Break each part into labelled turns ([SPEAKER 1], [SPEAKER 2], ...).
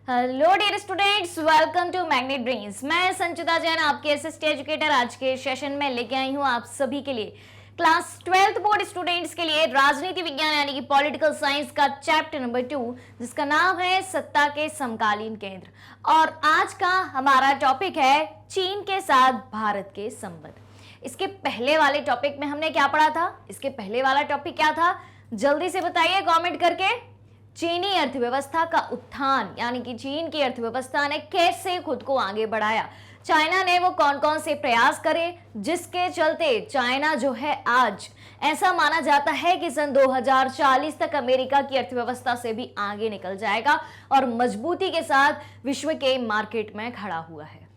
[SPEAKER 1] Hello dear students, welcome to Magnet Brains. मैं संचिता जैन, आपके SST educator. आज के सेशन में लेके आई हूँ आप सभी के लिए क्लास 12th बोर्ड स्टूडेंट्स के लिए राजनीति विज्ञान यानी कि पॉलिटिकल साइंस का चैप्टर नंबर 2, जिसका नाम है सत्ता के समकालीन केंद्र। और आज का हमारा टॉपिक है चीन के साथ भारत के संबंध। इसके पहले वाले टॉपिक में हमने क्या पढ़ा था? इसके पहले वाला टॉपिक क्या था? जल्दी से बताइए कमेंट करके। चीनी अर्थव्यवस्था का उत्थान, यानी कि चीन की अर्थव्यवस्था ने कैसे खुद को आगे बढ़ाया, चाइना ने वो कौन कौन से प्रयास करे जिसके चलते चाइना जो है आज ऐसा माना जाता है कि सन 2040 तक अमेरिका की अर्थव्यवस्था से भी आगे निकल जाएगा और मजबूती के साथ विश्व के मार्केट में खड़ा हुआ है।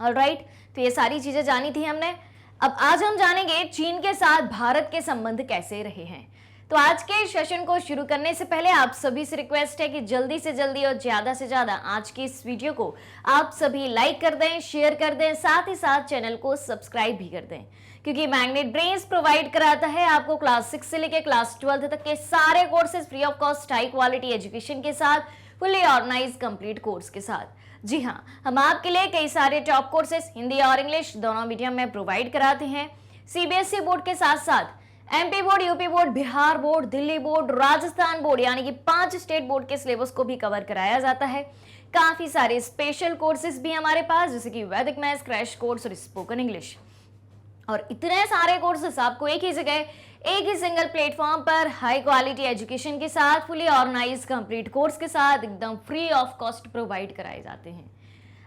[SPEAKER 1] ऑलराइट, तो ये सारी चीजें जानी थी हमने। अब आज हम जानेंगे चीन के साथ भारत के संबंध कैसे रहे हैं। तो आज के सेशन को शुरू करने से पहले आप सभी से रिक्वेस्ट है कि जल्दी से जल्दी और ज्यादा से ज्यादा आज की इस वीडियो को आप सभी लाइक कर दें, शेयर कर दें, साथ ही साथ चैनल को सब्सक्राइब भी कर दें, क्योंकि मैग्नेट ब्रेन्स प्रोवाइड कराता है आपको क्लास 6 से लेकर क्लास 12 तक के सारे courses free of cost, high quality education के साथ, फुली ऑर्गेनाइज कंप्लीट कोर्स के साथ। जी हाँ, हम आपके लिए कई सारे टॉप कोर्सेज हिंदी और इंग्लिश दोनों मीडियम में प्रोवाइड कराते हैं। सीबीएसई बोर्ड के साथ साथ MP board, UP board, Bihar board, Delhi board, Rajasthan board, यानी कि 5 स्टेट बोर्ड के सिलेबस को भी कवर कराया जाता है। काफी सारे स्पेशल कोर्सेज भी हमारे पास, जैसे कि वैदिक मैथ्स, क्रैश कोर्स और स्पोकन इंग्लिश। और इतने सारे कोर्सेस आपको एक ही जगह, एक ही सिंगल प्लेटफॉर्म पर हाई क्वालिटी एजुकेशन के साथ, फुली ऑर्गेनाइज कंप्लीट कोर्स के साथ एकदम फ्री ऑफ कॉस्ट प्रोवाइड कराए जाते हैं।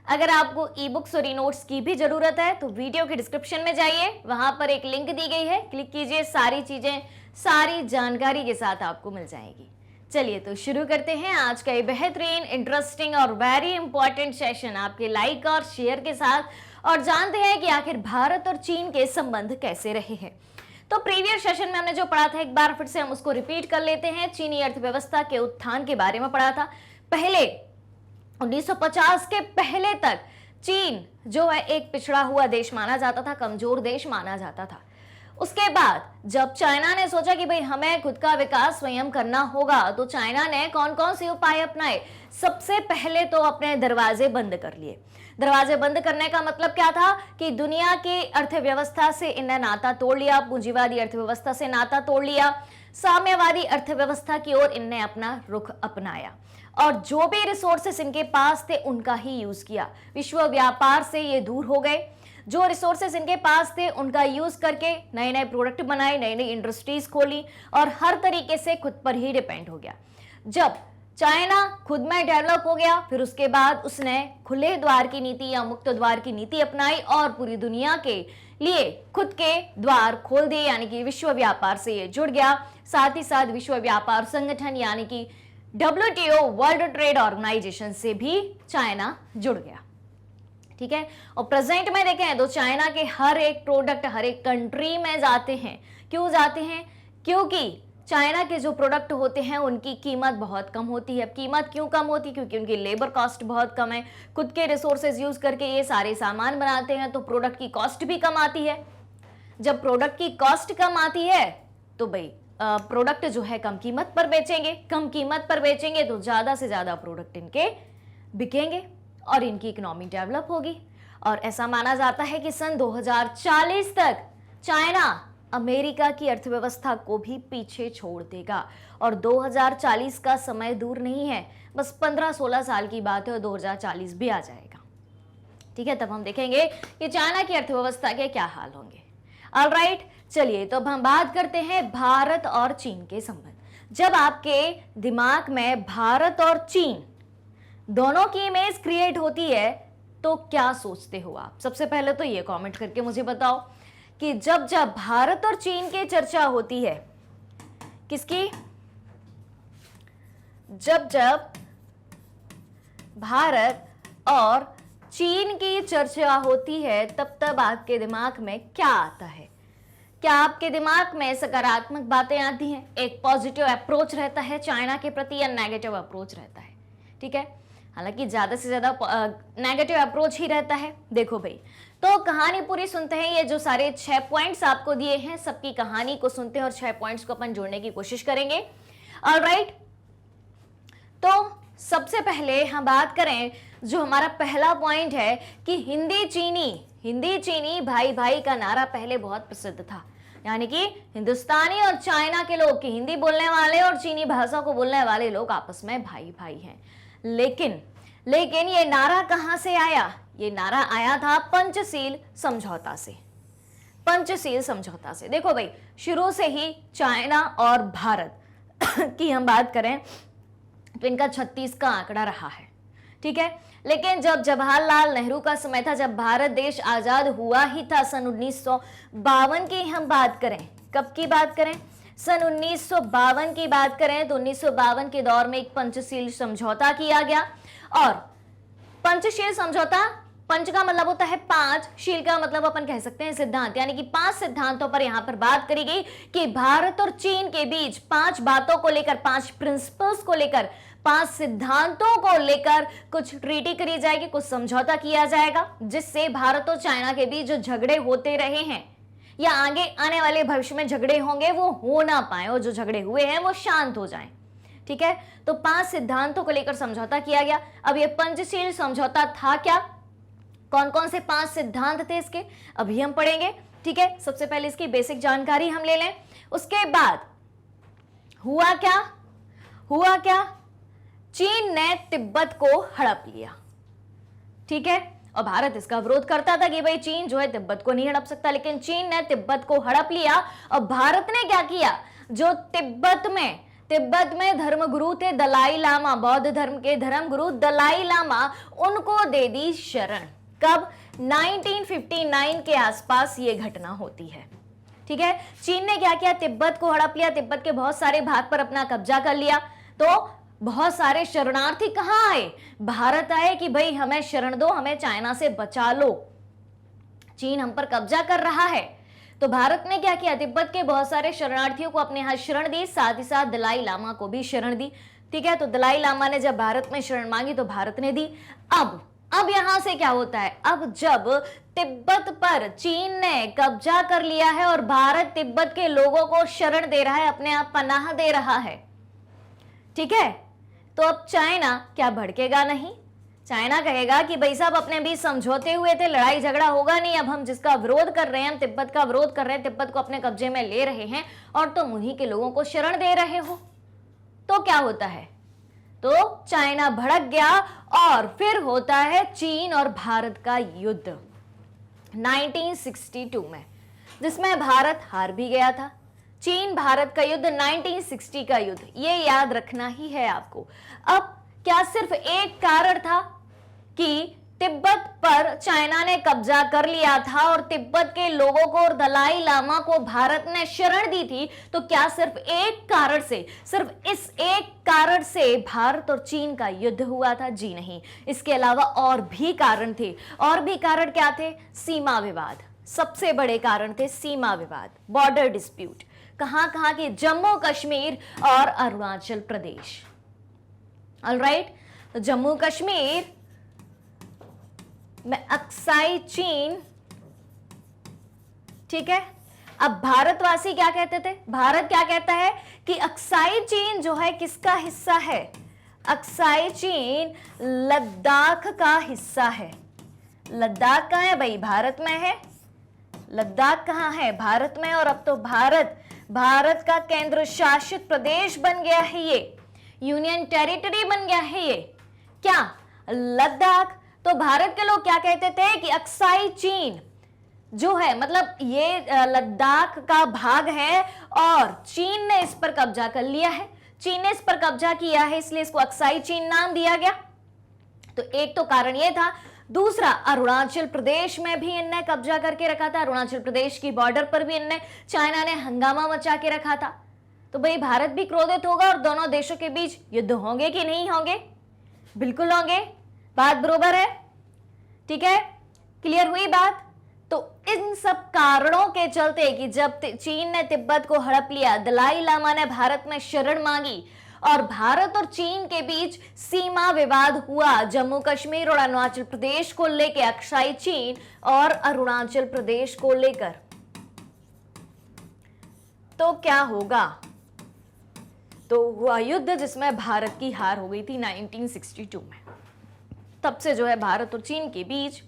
[SPEAKER 1] अगर आपको ई बुक्स और ई नोट्स की भी जरूरत है तो वीडियो के डिस्क्रिप्शन में जाइए, वहां पर एक लिंक दी गई है, क्लिक कीजिए, सारी चीजें सारी जानकारी के साथ आपको मिल जाएगी। चलिए तो शुरू करते हैं आज का ये बेहतरीन, इंटरेस्टिंग और वेरी इंपॉर्टेंट सेशन आपके लाइक और शेयर के साथ, और जानते हैं कि आखिर भारत और चीन के संबंध कैसे रहे हैं। तो प्रीवियस सेशन में हमने जो पढ़ा था, एक बार फिर से हम उसको रिपीट कर लेते हैं। चीनी अर्थव्यवस्था के उत्थान के बारे में पढ़ा था। पहले 1950 के पहले तक चीन जो है एक पिछड़ा हुआ देश माना जाता था, कमजोर देश माना जाता था। उसके बाद जब चाइना ने सोचा कि भाई हमें खुद का विकास स्वयं करना होगा, तो चाइना ने कौन कौन से उपाय अपनाए? सबसे पहले तो अपने दरवाजे बंद कर लिए। दरवाजे बंद करने का मतलब क्या था कि दुनिया की अर्थव्यवस्था से इन्हें नाता तोड़ लिया, पूंजीवादी अर्थव्यवस्था से नाता तोड़ लिया, साम्यवादी अर्थव्यवस्था की ओर इनने अपना रुख अपनाया और जो भी रिसोर्सेस इनके पास थे उनका ही यूज किया। विश्व व्यापार से ये दूर हो गए। जो रिसोर्सेस इनके पास थे उनका यूज करके नए नए प्रोडक्ट बनाए, नई नई इंडस्ट्रीज खोली और हर तरीके से खुद पर ही डिपेंड हो गया। जब चाइना खुद में डेवलप हो गया, फिर उसके बाद उसने खुले द्वार की नीति या मुक्त द्वार की नीति अपनाई और पूरी दुनिया के लिए खुद के द्वार खोल दिए, यानी कि विश्व व्यापार से ये जुड़ गया। साथ ही साथ विश्व व्यापार संगठन यानी कि WTO, वर्ल्ड ट्रेड ऑर्गेनाइजेशन से भी चाइना जुड़ गया। ठीक है, और प्रेजेंट में देखें तो चाइना के हर एक प्रोडक्ट हर एक कंट्री में जाते हैं। क्यों जाते हैं? क्योंकि चाइना के जो प्रोडक्ट होते हैं उनकी कीमत बहुत कम होती है। कीमत क्यों कम होती है? क्योंकि उनकी लेबर कॉस्ट बहुत कम है। खुद के रिसोर्सेज यूज करके ये सारे सामान बनाते हैं, तो प्रोडक्ट की कॉस्ट भी कम आती है। जब प्रोडक्ट की कॉस्ट कम आती है तो भाई प्रोडक्ट जो है कम कीमत पर बेचेंगे। कम कीमत पर बेचेंगे तो ज्यादा से ज्यादा प्रोडक्ट इनके बिकेंगे और इनकी इकोनॉमी डेवलप होगी। और ऐसा माना जाता है कि सन 2040 तक चाइना अमेरिका की अर्थव्यवस्था को भी पीछे छोड़ देगा। और 2040 का समय दूर नहीं है, बस 15-16 साल की बात है और 2040 भी आ जाएगा। ठीक है, तब हम देखेंगे कि चाइना की अर्थव्यवस्था के क्या हाल होंगे। ऑलराइट, चलिए तो अब हम बात करते हैं भारत और चीन के संबंध। जब आपके दिमाग में भारत और चीन दोनों की इमेज क्रिएट होती है तो क्या सोचते हो आप? सबसे पहले तो ये कमेंट करके मुझे बताओ कि जब जब भारत और चीन की चर्चा होती है, किसकी? जब जब भारत और चीन की चर्चा होती है तब तब आपके दिमाग में क्या आता है? क्या आपके दिमाग में सकारात्मक बातें आती हैं? एक पॉजिटिव अप्रोच रहता है चाइना के प्रति या नेगेटिव अप्रोच रहता है? ठीक है, हालांकि ज्यादा से ज्यादा नेगेटिव अप्रोच ही रहता है। देखो भाई, तो कहानी पूरी सुनते हैं। ये जो सारे 6 पॉइंट्स आपको दिए हैं, सबकी कहानी को सुनते हैं और 6 पॉइंट्स को अपन जोड़ने की कोशिश करेंगे। ऑलराइट, तो सबसे पहले हम बात करें, जो हमारा पहला पॉइंट है कि हिंदी चीनी भाई भाई का नारा पहले बहुत प्रसिद्ध था, यानी कि हिंदुस्तानी और चाइना के लोग, कि हिंदी बोलने वाले और चीनी भाषा को बोलने वाले लोग आपस में भाई भाई हैं। लेकिन ये नारा कहां से आया? ये नारा आया था पंचशील समझौता से। पंचशील समझौता से देखो भाई, शुरू से ही चाइना और भारत की हम बात करें तो इनका 36 का आंकड़ा रहा है, ठीक है। लेकिन जब जवाहरलाल नेहरू का समय था, जब भारत देश आजाद हुआ ही था, सन 1952 की हम बात करें, कब की बात करें? सन 1952 की बात करें तो 1952 के दौर में एक पंचशील समझौता किया गया। और पंचशील समझौता, पंच का मतलब होता है 5, शील का मतलब अपन कह सकते हैं सिद्धांत, यानी कि 5 सिद्धांतों पर यहां पर बात करी गई कि भारत और चीन के बीच 5 बातों को लेकर, 5 प्रिंसिपल्स को लेकर, 5 सिद्धांतों को लेकर कुछ ट्रीटी करी जाएगी, कुछ समझौता किया जाएगा, जिससे भारत और चाइना के बीच जो झगड़े होते रहे हैं या आगे आने वाले भविष्य में झगड़े होंगे वो हो ना पाए, और जो झगड़े हुए हैं वो शांत हो जाएं, ठीक है। तो 5 सिद्धांतों को लेकर समझौता किया गया। अब ये पंचशील समझौता था क्या? कौन कौन से 5 सिद्धांत थे इसके, अभी हम पढ़ेंगे, ठीक है। सबसे पहले इसकी बेसिक जानकारी हम ले लें। उसके बाद हुआ क्या? चीन ने तिब्बत को हड़प लिया, ठीक है। और भारत इसका विरोध करता था कि भाई चीन जो है तिब्बत को नहीं हड़प सकता, लेकिन चीन ने तिब्बत को हड़प लिया। और भारत ने क्या किया? जो तिब्बत में धर्मगुरु थे दलाई लामा, बौद्ध धर्म के धर्मगुरु दलाई लामा, उनको दे दी शरण। कब? 1959 के आसपास ये घटना होती है, ठीक है। चीन ने क्या किया? तिब्बत को हड़प लिया, तिब्बत के बहुत सारे भाग पर अपना कब्जा कर लिया। तो बहुत सारे शरणार्थी कहां आए? भारत आए कि भाई हमें शरण दो, हमें चाइना से बचा लो, चीन हम पर कब्जा कर रहा है। तो भारत ने क्या किया? तिब्बत के बहुत सारे शरणार्थियों को अपने यहां शरण दी, साथ ही साथ दलाई लामा को भी शरण दी, ठीक है। तो दलाई लामा ने जब भारत में शरण मांगी तो भारत ने दी। अब यहां से क्या होता है? अब जब तिब्बत पर चीन ने कब्जा कर लिया है और भारत तिब्बत के लोगों को शरण दे रहा है, अपने आप पनाह दे रहा है, ठीक है। तो अब चाइना क्या भड़केगा नहीं? चाइना कहेगा कि भाई साहब अपने बीच समझौते हुए थे, लड़ाई झगड़ा होगा नहीं, अब हम जिसका विरोध कर रहे हैं, हम तिब्बत का विरोध कर रहे हैं, तिब्बत को अपने कब्जे में ले रहे हैं और तुम उन्हीं के लोगों को शरण दे रहे हो। तो क्या होता है? तो चाइना भड़क गया और फिर होता है चीन और भारत का युद्ध 1962 में, जिसमें भारत हार भी गया था। चीन भारत का युद्ध 1960 का युद्ध, ये याद रखना ही है आपको। अब क्या सिर्फ एक कारण था कि तिब्बत पर चाइना ने कब्जा कर लिया था और तिब्बत के लोगों को और दलाई लामा को भारत ने शरण दी थी? तो क्या सिर्फ एक कारण से, सिर्फ इस एक कारण से भारत और चीन का युद्ध हुआ था? जी नहीं, इसके अलावा और भी कारण थे। और भी कारण क्या थे? सीमा विवाद, सबसे बड़े कारण थे सीमा विवाद, बॉर्डर डिस्प्यूट। कहां कहां के? जम्मू कश्मीर और अरुणाचल प्रदेश। ऑलराइट, तो जम्मू कश्मीर में अक्साई चीन, ठीक है। अब भारतवासी क्या कहते थे? भारत क्या कहता है कि अक्साई चीन जो है किसका हिस्सा है? अक्साई चीन लद्दाख का हिस्सा है। लद्दाख कहां है भाई? भारत में है। लद्दाख कहां है? भारत में। और अब तो भारत का केंद्र शासित प्रदेश बन गया है, ये यूनियन टेरिटरी बन गया है ये, क्या? लद्दाख। तो भारत के लोग क्या कहते थे कि अक्साई चीन जो है, मतलब ये लद्दाख का भाग है और चीन ने इस पर कब्जा कर लिया है, चीन ने इस पर कब्जा किया है, इसलिए इसको अक्साई चीन नाम दिया गया। तो एक तो कारण ये था। दूसरा, अरुणाचल प्रदेश में भी इनने कब्जा करके रखा था, अरुणाचल प्रदेश की बॉर्डर पर भी इनने, चाइना ने हंगामा मचा के रखा था। तो भाई भारत भी क्रोधित होगा और दोनों देशों के बीच युद्ध होंगे कि नहीं होंगे? बिल्कुल होंगे, बात बरोबर है, ठीक है। क्लियर हुई बात? तो इन सब कारणों के चलते कि जब चीन ने तिब्बत को हड़प लिया, दलाई लामा ने भारत में शरण मांगी और भारत और चीन के बीच सीमा विवाद हुआ जम्मू कश्मीर और अरुणाचल प्रदेश को लेकर, अक्साई चीन और अरुणाचल प्रदेश को लेकर, तो क्या होगा? तो हुआ युद्ध जिसमें भारत की हार हो गई थी 1962 में। तब से जो है भारत और चीन के बीच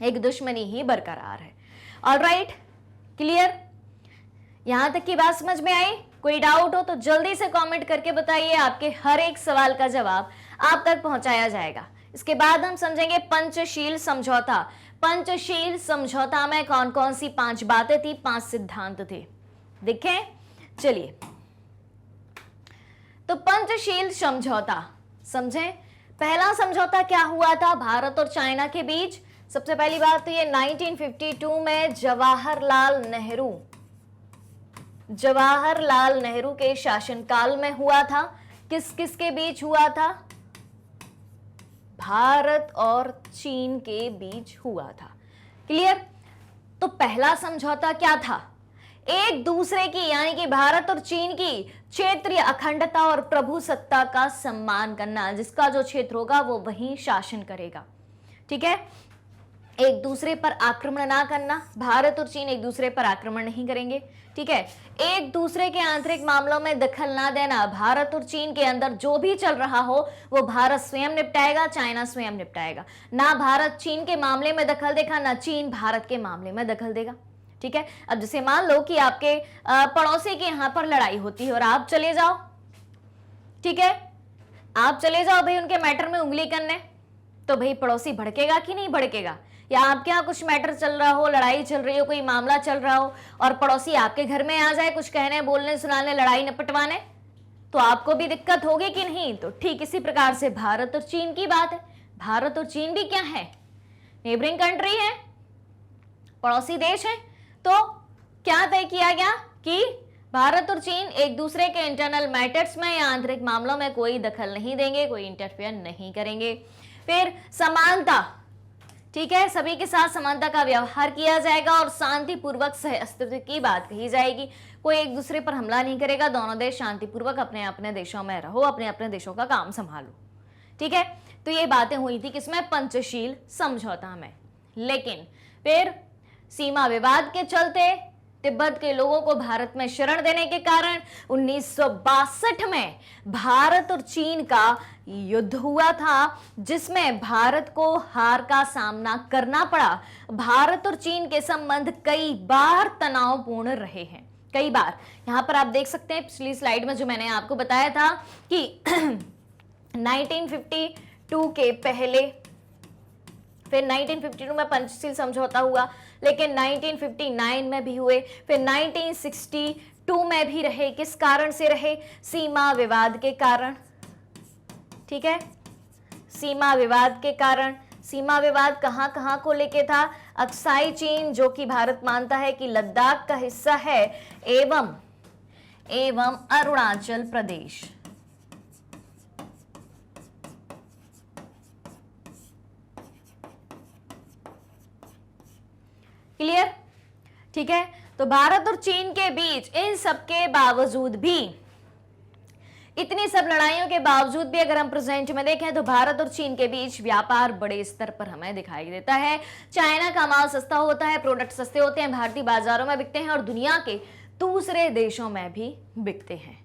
[SPEAKER 1] एक दुश्मनी ही बरकरार है। Alright, clear? यहां तक की बात समझ में आई? कोई डाउट हो तो जल्दी से कमेंट करके बताइए, आपके हर एक सवाल का जवाब आप तक पहुंचाया जाएगा। इसके बाद हम समझेंगे पंचशील समझौता। पंचशील समझौता में कौन कौन सी 5 बातें थी, 5 सिद्धांत थे, देखें। चलिए, तो पंचशील समझौता समझें। पहला समझौता क्या हुआ था भारत और चाइना के बीच? सबसे पहली बात तो ये 1952 में जवाहरलाल नेहरू के शासनकाल में हुआ था। किस किस के बीच हुआ था? भारत और चीन के बीच हुआ था। क्लियर? तो पहला समझौता क्या था? एक दूसरे की यानी कि भारत और चीन की क्षेत्रीय अखंडता और प्रभुसत्ता का सम्मान करना। जिसका जो क्षेत्र होगा वो वही शासन करेगा। ठीक है? एक दूसरे पर आक्रमण ना करना, भारत और चीन एक दूसरे पर आक्रमण नहीं करेंगे। ठीक है? एक दूसरे के आंतरिक मामलों में दखल ना देना। भारत और चीन के अंदर जो भी चल रहा हो वो भारत स्वयं निपटाएगा, चाइना स्वयं निपटाएगा। ना भारत चीन के मामले में दखल देगा, ना चीन भारत के मामले में दखल देगा। ठीक है? अब जैसे मान लो कि आपके पड़ोसी के यहां पर लड़ाई होती है और आप चले जाओ, ठीक है, आप चले जाओ भाई उनके मैटर में उंगली करने, तो भाई पड़ोसी भड़केगा कि नहीं भड़केगा? या आपके यहाँ कुछ मैटर चल रहा हो, लड़ाई चल रही हो, कोई मामला चल रहा हो और पड़ोसी आपके घर में आ जाए कुछ कहने, बोलने, सुनाने, लड़ाई निपटवाने, तो आपको भी दिक्कत होगी कि नहीं? तो ठीक इसी प्रकार से भारत और चीन की बात है। भारत और चीन भी क्या है? नेबरिंग कंट्री है, पड़ोसी देश है। तो क्या तय किया गया कि भारत और चीन एक दूसरे के इंटरनल मैटर्स में या आंतरिक मामलों में कोई दखल नहीं देंगे, कोई इंटरफेयर नहीं करेंगे। फिर समानता, ठीक है, सभी के साथ समानता का व्यवहार किया जाएगा और शांतिपूर्वक सह अस्तित्व की बात कही जाएगी। कोई एक दूसरे पर हमला नहीं करेगा, दोनों देश शांतिपूर्वक अपने अपने देशों में रहो, अपने अपने देशों का काम संभालो। ठीक है? तो ये बातें हुई थी किसमें? पंचशील समझौता में। लेकिन फिर सीमा विवाद के चलते तिब्बत के लोगों को भारत में शरण देने के कारण 1962 में भारत और चीन का युद्ध हुआ था, जिसमें भारत को हार का सामना करना पड़ा। भारत और चीन के संबंध कई बार तनावपूर्ण रहे हैं, कई बार। यहां पर आप देख सकते हैं पिछली स्लाइड में जो मैंने आपको बताया था कि 1952 के पहले, फिर 1952 में पंचशील समझौता हुआ, लेकिन 1959 में भी हुए, फिर 1962 में भी रहे। किस कारण से रहे? सीमा विवाद के कारण। ठीक है? सीमा विवाद के कारण। सीमा विवाद कहां कहां को लेके था? अक्साई चीन, जो कि भारत मानता है कि लद्दाख का हिस्सा है, एवं अरुणाचल प्रदेश। क्लियर? ठीक है? तो भारत और चीन के बीच इन सब के बावजूद भी, इतनी सब लड़ाइयों के बावजूद भी अगर हम प्रेजेंट में देखें तो भारत और चीन के बीच व्यापार बड़े स्तर पर हमें दिखाई देता है। चाइना का माल सस्ता होता है, प्रोडक्ट सस्ते होते हैं, भारतीय बाजारों में बिकते हैं और दुनिया के दूसरे देशों में भी बिकते हैं।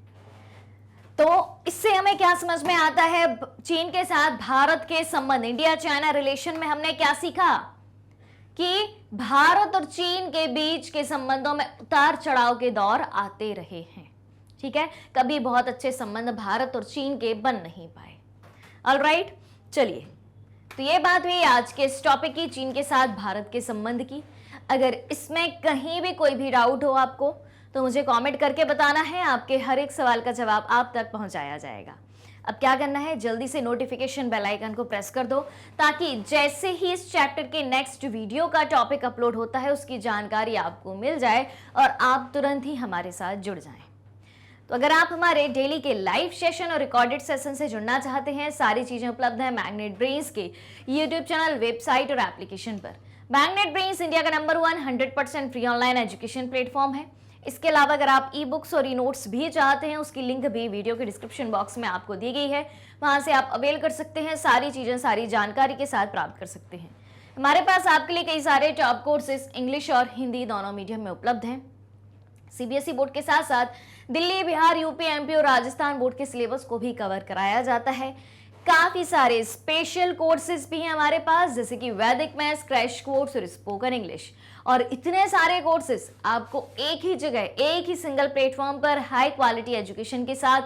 [SPEAKER 1] तो इससे हमें क्या समझ में आता है? चीन के साथ भारत के संबंध, इंडिया चाइना रिलेशन में हमने क्या सीखा कि भारत और चीन के बीच के संबंधों में उतार चढ़ाव के दौर आते रहे हैं। ठीक है? कभी बहुत अच्छे संबंध भारत और चीन के बन नहीं पाए। ऑलराइट, चलिए, तो ये बात हुई आज के इस टॉपिक की, चीन के साथ भारत के संबंध की। अगर इसमें कहीं भी कोई भी डाउट हो आपको तो मुझे कमेंट करके बताना है, आपके हर एक सवाल का जवाब आप तक पहुंचाया जाएगा। अब क्या करना है? जल्दी से नोटिफिकेशन बेल आइकन को प्रेस कर दो, ताकि जैसे ही इस चैप्टर के नेक्स्ट वीडियो का टॉपिक अपलोड होता है उसकी जानकारी आपको मिल जाए और आप तुरंत ही हमारे साथ जुड़ जाएं। तो अगर आप हमारे डेली के लाइव सेशन और रिकॉर्डेड सेशन से जुड़ना चाहते हैं, सारी चीजें उपलब्ध है मैग्नेट ब्रेन्स के यूट्यूब चैनल, वेबसाइट और एप्लीकेशन पर। मैग्नेट ब्रेन्स इंडिया का number 1 100% free online education platform है। इसके अलावा अगर आप ई बुक्स और ई नोट्स भी चाहते हैं, उसकी लिंक भी वीडियो के डिस्क्रिप्शन बॉक्स में आपको दी गई है, वहां से आप अवेल कर सकते हैं। सारी चीजें सारी जानकारी के साथ प्राप्त कर सकते हैं। हमारे पास आपके लिए कई सारे टॉप कोर्सेज इंग्लिश और हिंदी दोनों मीडियम में उपलब्ध हैं। सीबीएसई बोर्ड के साथ साथ दिल्ली, बिहार, यूपी, एमपी और राजस्थान बोर्ड के सिलेबस को भी कवर कराया जाता है। काफी सारे स्पेशल कोर्सेज भी हैं हमारे पास, जैसे कि वैदिक मैथ्स, क्रैश कोर्स और स्पोकन इंग्लिश। और इतने सारे कोर्सेज आपको एक ही जगह, एक ही सिंगल प्लेटफॉर्म पर हाई क्वालिटी एजुकेशन के साथ,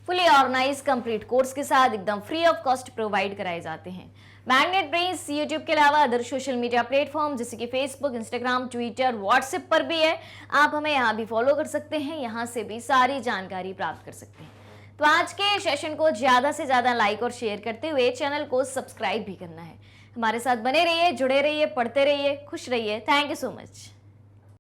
[SPEAKER 1] फुली ऑर्गेनाइज कंप्लीट कोर्स के साथ एकदम फ्री ऑफ कॉस्ट प्रोवाइड कराए जाते हैं। मैग्नेट ब्रेन्स यूट्यूब के अलावा अदर सोशल मीडिया प्लेटफॉर्म जैसे कि फेसबुक, इंस्टाग्राम, ट्विटर, व्हाट्सएप पर भी है। आप हमें यहाँ भी फॉलो कर सकते हैं, यहाँ से भी सारी जानकारी प्राप्त कर सकते हैं। तो आज के सेशन को ज्यादा से ज्यादा लाइक और शेयर करते हुए चैनल को सब्सक्राइब भी करना है। हमारे साथ बने रहिए, जुड़े रहिए, पढ़ते रहिए, खुश रहिए। Thank you so much.